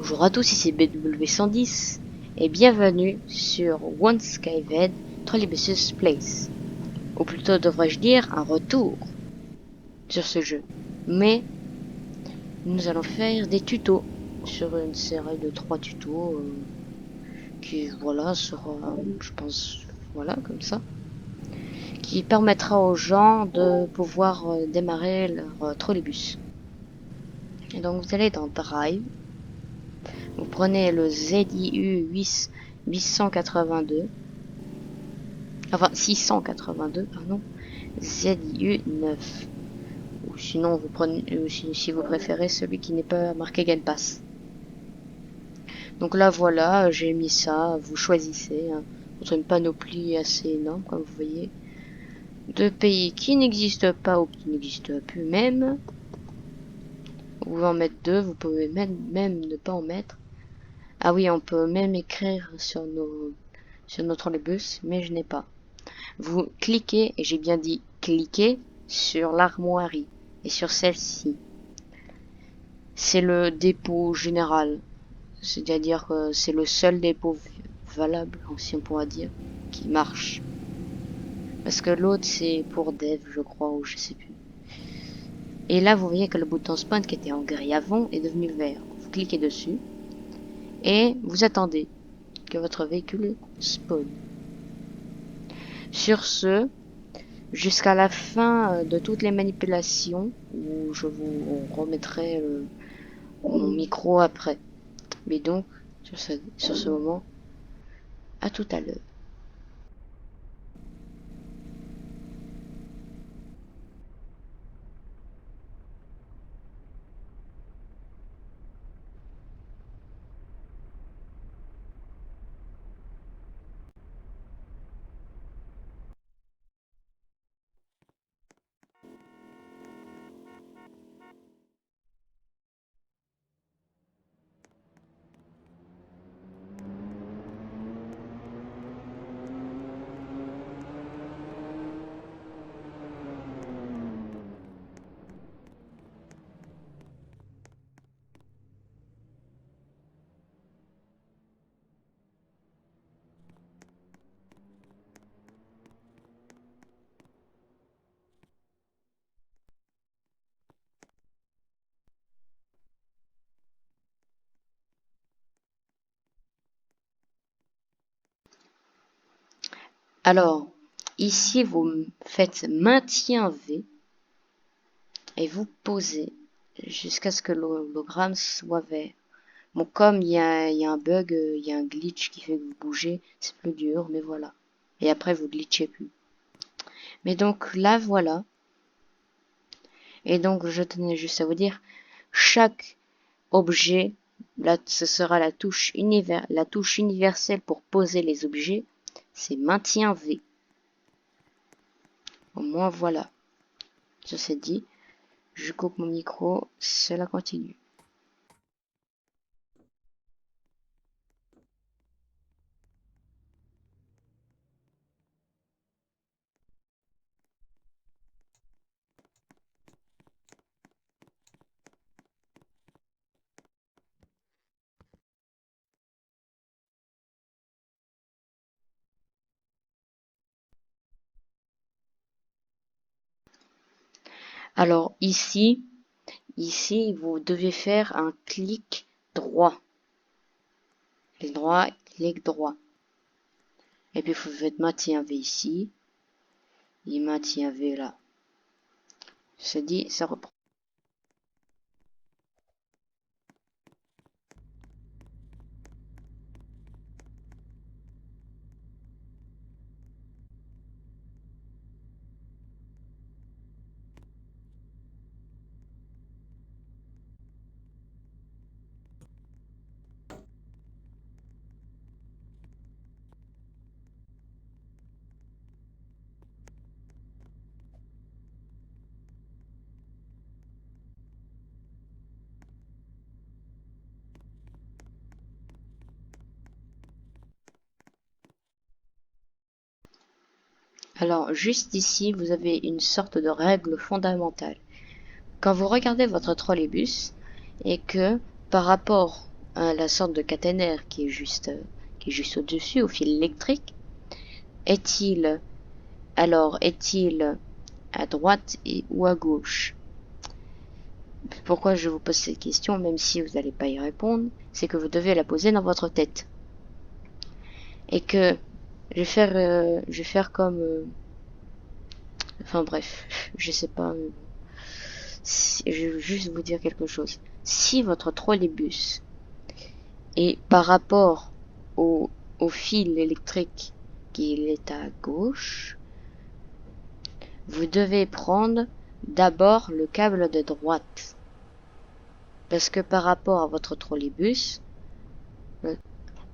Bonjour à tous, ici BW110 et bienvenue sur One Skyved Trolleybus Place. Ou plutôt devrais-je dire un retour sur ce jeu. Mais nous allons faire des tutos sur une série de 3 tutos qui voilà sera, je pense, voilà comme ça, qui permettra aux gens de pouvoir démarrer leur trolleybus. Et donc vous allez dans Drive. Vous prenez le ZIU 882, enfin 682, pardon, ZIU 9. Ou sinon, vous prenez, si vous préférez, celui qui n'est pas marqué Game Pass. Donc là, voilà, j'ai mis ça, vous choisissez, hein, entre une panoplie assez énorme, comme vous voyez, de pays qui n'existent pas ou qui n'existent plus même. Vous pouvez en mettre deux, vous pouvez même ne pas en mettre. Ah oui, on peut même écrire sur notre trolleybus, mais je n'ai pas. Vous cliquez, et j'ai bien dit cliquez, sur l'armoirie et sur celle-ci. C'est le dépôt général, c'est-à-dire que c'est le seul dépôt valable, si on pourra dire, qui marche. Parce que l'autre c'est pour dev, je crois, ou je sais plus. Et là, vous voyez que le bouton spawn qui était en gris avant est devenu vert. Vous cliquez dessus et vous attendez que votre véhicule spawn. Sur ce, jusqu'à la fin de toutes les manipulations, où je vous remettrai mon micro après. Mais donc, sur ce moment, à tout à l'heure. Alors, ici, vous faites maintien V et vous posez jusqu'à ce que l'hologramme soit vert. Bon, comme il y a un bug, il y a un glitch qui fait que vous bougez, c'est plus dur, mais voilà. Et après, vous glitchez plus. Mais donc là, voilà. Et donc, je tenais juste à vous dire, chaque objet, là, ce sera la touche universelle pour poser les objets, c'est maintien V. Au moins, voilà. Ceci dit, je coupe mon micro, cela continue. Alors ici, vous devez faire un clic droit. Clic droit, clic droit. Et puis vous faites maintien V ici. Et maintien V là. Je dit, ça reprend. Alors juste ici, vous avez une sorte de règle fondamentale. Quand vous regardez votre trolleybus et que par rapport la sorte de caténaire qui est juste au-dessus, au fil électrique, est-il à droite ou à gauche? Pourquoi je vous pose cette question, même si vous n'allez pas y répondre, c'est que vous devez la poser dans votre tête. Et que je vais faire comme... enfin bref, je sais pas. Je veux juste vous dire quelque chose. Si votre trolleybus est par rapport au fil électrique qui est à gauche, vous devez prendre d'abord le câble de droite. Parce que par rapport à votre trolleybus,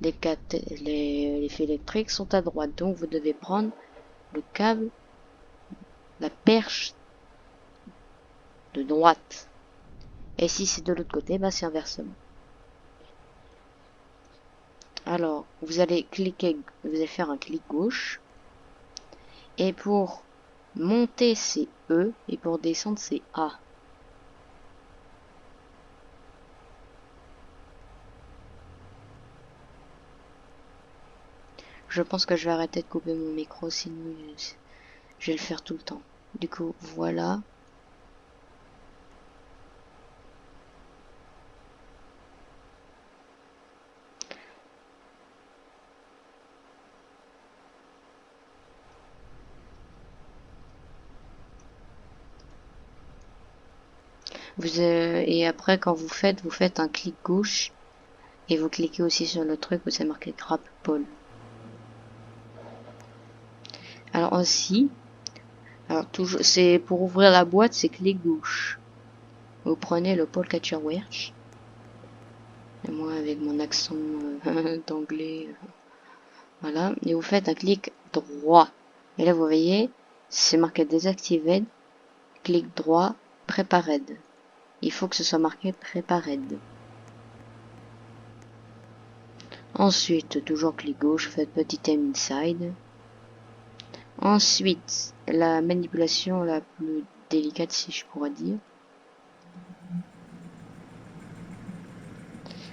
les fils électriques sont à droite. Donc vous devez prendre le câble, la perche de droite. Et si c'est de l'autre côté, bah c'est inversement. Alors, vous allez faire un clic gauche. Et pour monter, c'est E. Et pour descendre, c'est A. Je pense que je vais arrêter de couper mon micro, sinon je vais le faire tout le temps. Du coup, voilà. Et après, quand vous faites un clic gauche. Et vous cliquez aussi sur le truc où c'est marqué Grab Pole. Alors aussi, toujours, c'est pour ouvrir la boîte, c'est clic gauche. Vous prenez le pole catcher wedge. Et moi avec mon accent d'anglais, voilà. Et vous faites un clic droit. Et là vous voyez, c'est marqué Deactivated. Clic droit, Prepared. Il faut que ce soit marqué Prepared. Ensuite, toujours clic gauche, faites petit M inside. Ensuite, la manipulation la plus délicate, si je pourrais dire.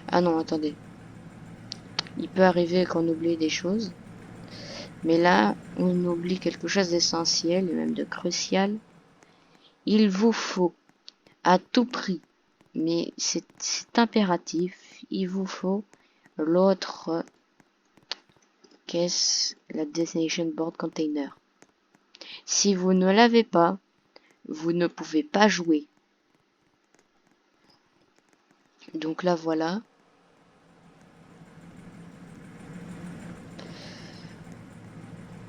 Ah non, attendez. Il peut arriver qu'on oublie des choses. Mais là, on oublie quelque chose d'essentiel et même de crucial. Il vous faut, à tout prix, mais c'est impératif, il vous faut l'autre caisse, la Destination Board Container. Si vous ne l'avez pas, vous ne pouvez pas jouer. Donc là, voilà.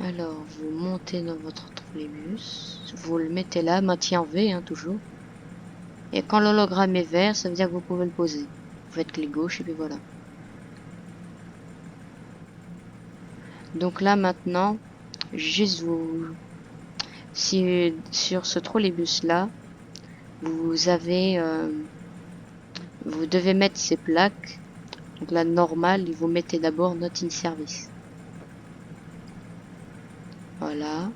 Alors, vous montez dans votre trolleybus, vous le mettez là, maintien V, hein, toujours. Et quand l'hologramme est vert, ça veut dire que vous pouvez le poser. Vous faites clic gauche et puis voilà. Donc là, maintenant, juste vous... Si sur ce trolleybus là, vous avez... vous devez mettre ces plaques. Donc la normale, vous mettez d'abord Not in Service. Voilà.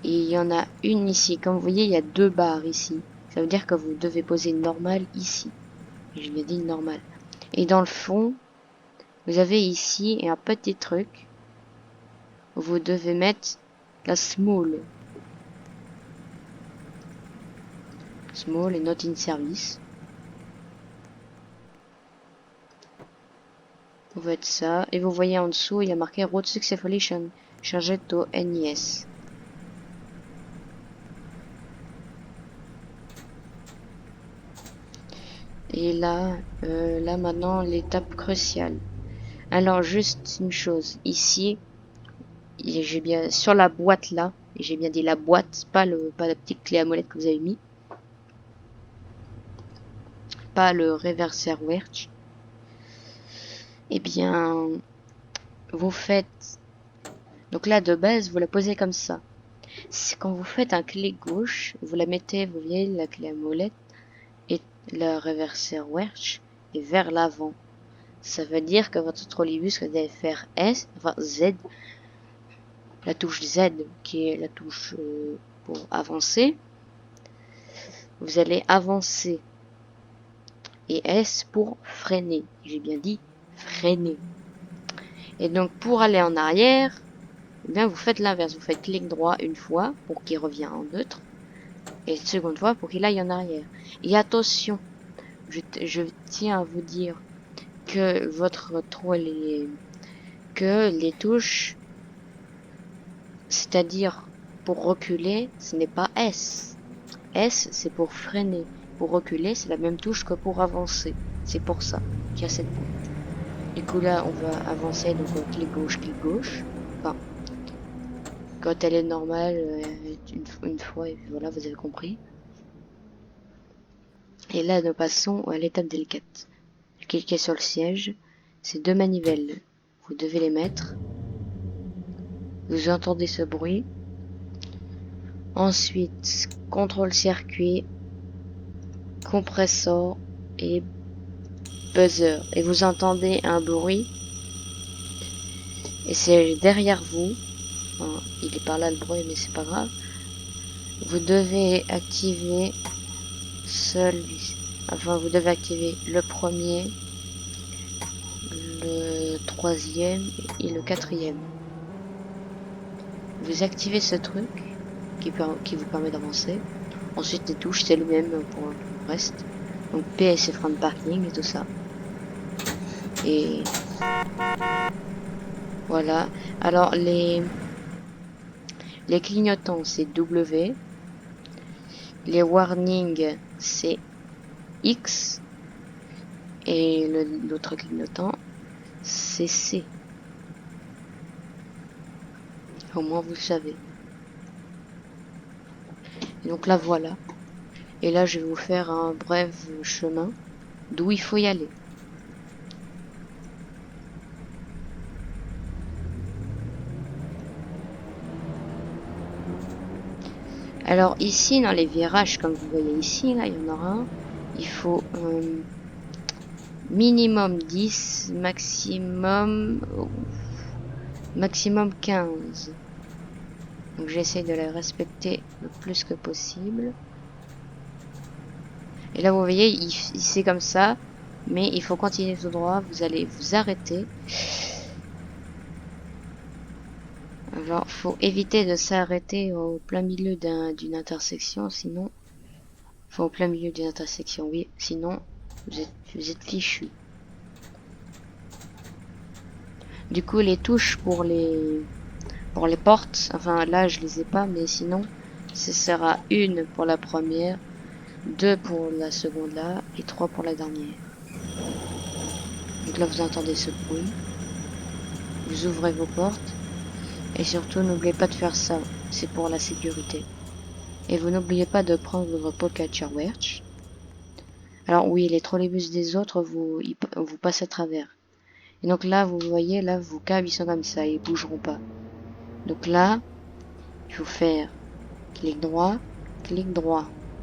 Et il y en a une ici. Comme vous voyez, il y a deux barres ici. Ça veut dire que vous devez poser normal ici. Je l'ai dit normal. Et dans le fond, vous avez ici un petit truc. Vous devez mettre la small. Small et Not in Service. Vous faites ça. Et vous voyez en dessous, il y a marqué Road Successfully Changed to NES. Et là, là maintenant, l'étape cruciale. Alors, juste une chose. Ici, j'ai bien, sur la boîte là, j'ai bien dit la boîte, pas la petite clé à molette que vous avez mis. Pas le reverser wedge. Eh bien, vous faites... Donc là, de base, vous la posez comme ça. Quand vous faites un clic gauche, vous la mettez, vous voyez, la clé à molette et le reverser wedge est vers l'avant. Ça veut dire que votre trolleybus, vous allez faire Z, la touche Z qui est la touche pour avancer. Vous allez avancer et S pour freiner. J'ai bien dit freiner. Et donc pour aller en arrière, eh bien vous faites l'inverse. Vous faites clic droit une fois pour qu'il revienne en neutre et une seconde fois pour qu'il aille en arrière. Et attention, je tiens à vous dire que votre troll que les touches, c'est-à-dire pour reculer, ce n'est pas S. S, c'est pour freiner. Pour reculer, c'est la même touche que pour avancer. C'est pour ça qu'il y a cette boucle. Du coup, là, on va avancer, donc clic gauche, Enfin, quand elle est normale, une fois, et puis voilà, vous avez compris. Et là, nous passons à l'étape délicate. Cliquez sur le siège. Ces deux manivelles, vous devez les mettre. Vous entendez ce bruit. Ensuite, contrôle circuit, compresseur et buzzer. Et vous entendez un bruit. Et c'est derrière vous. Enfin, il est par là le bruit, mais c'est pas grave. Vous devez activer celui. Enfin, vous devez activer le premier, le troisième et le quatrième. Vous activez ce truc qui vous permet d'avancer. Ensuite, les touches, c'est le même pour le reste. Donc P, c'est frein de parking et tout ça. Et voilà. Alors, les clignotants, c'est W. Les warnings, c'est X. Et l'autre clignotant, c'est C. Au moins, vous le savez. Et donc là, voilà. Et là, je vais vous faire un bref chemin d'où il faut y aller. Alors ici, dans les virages, comme vous voyez ici, là, il y en aura un. Il faut minimum 10, maximum 15. Donc j'essaie de les respecter le plus que possible. Et là, vous voyez, c'est comme ça. Mais il faut continuer tout droit. Vous allez vous arrêter. Alors, faut éviter de s'arrêter au plein milieu d'une intersection, sinon... Enfin, au plein milieu d'une intersection, oui. Sinon, vous êtes fichu. Du coup, les touches pour les portes, enfin là, je les ai pas, mais sinon, ce sera une pour la première, 2 pour la seconde là, et 3 pour la dernière. Donc là, vous entendez ce bruit. Vous ouvrez vos portes. Et surtout, n'oubliez pas de faire ça. C'est pour la sécurité. Et vous n'oubliez pas de prendre votre podcatcher Werch. Alors oui, les trolleybus des autres, vous passez à travers. Et donc là, vous voyez, là, vos câbles, ils sont comme ça, ils bougeront pas. Donc là, il faut faire clic droit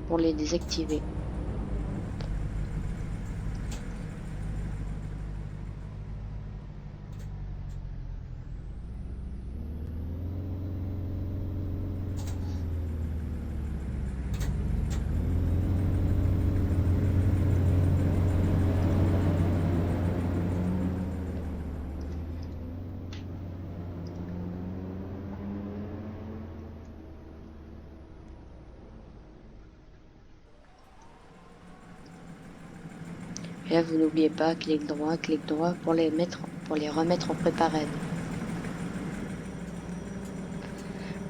pour les désactiver. Et là, vous n'oubliez pas, clic droit pour les remettre en préparade.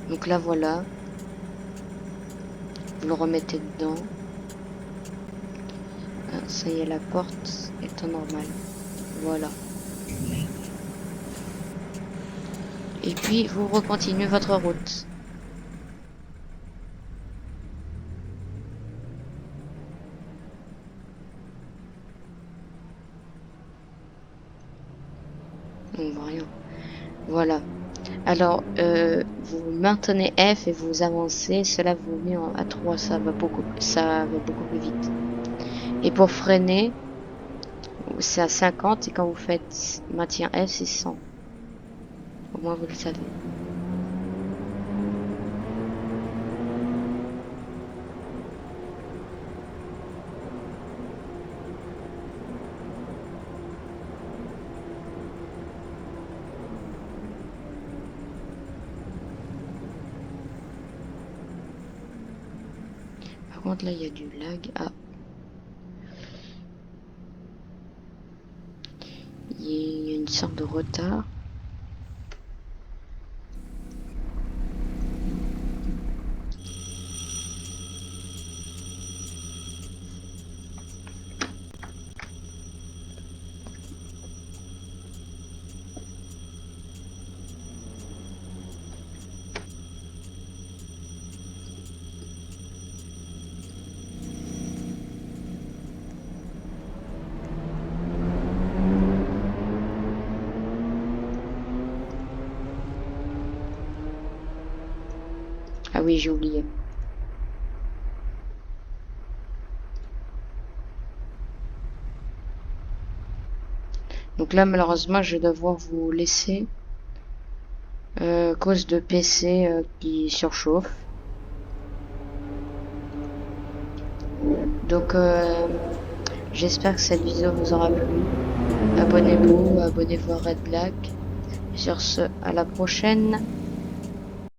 Donc là, voilà. Vous le remettez dedans. Ah, ça y est, la porte est en normal. Voilà. Et puis, vous recontinuez votre route. On voit rien. Voilà. Alors, vous maintenez F et vous avancez. Cela vous met à 3. Ça va beaucoup plus vite. Et pour freiner, c'est à 50. Et quand vous faites maintien F, c'est 100. Au moins, vous le savez. contre, là, il y a du lag. Ah. Il y a une sorte de retard. Ah oui, j'ai oublié. Donc là, malheureusement, je vais devoir vous laisser cause de PC qui surchauffe. Donc, j'espère que cette vidéo vous aura plu. Abonnez-vous à Red Black. Sur ce, à la prochaine.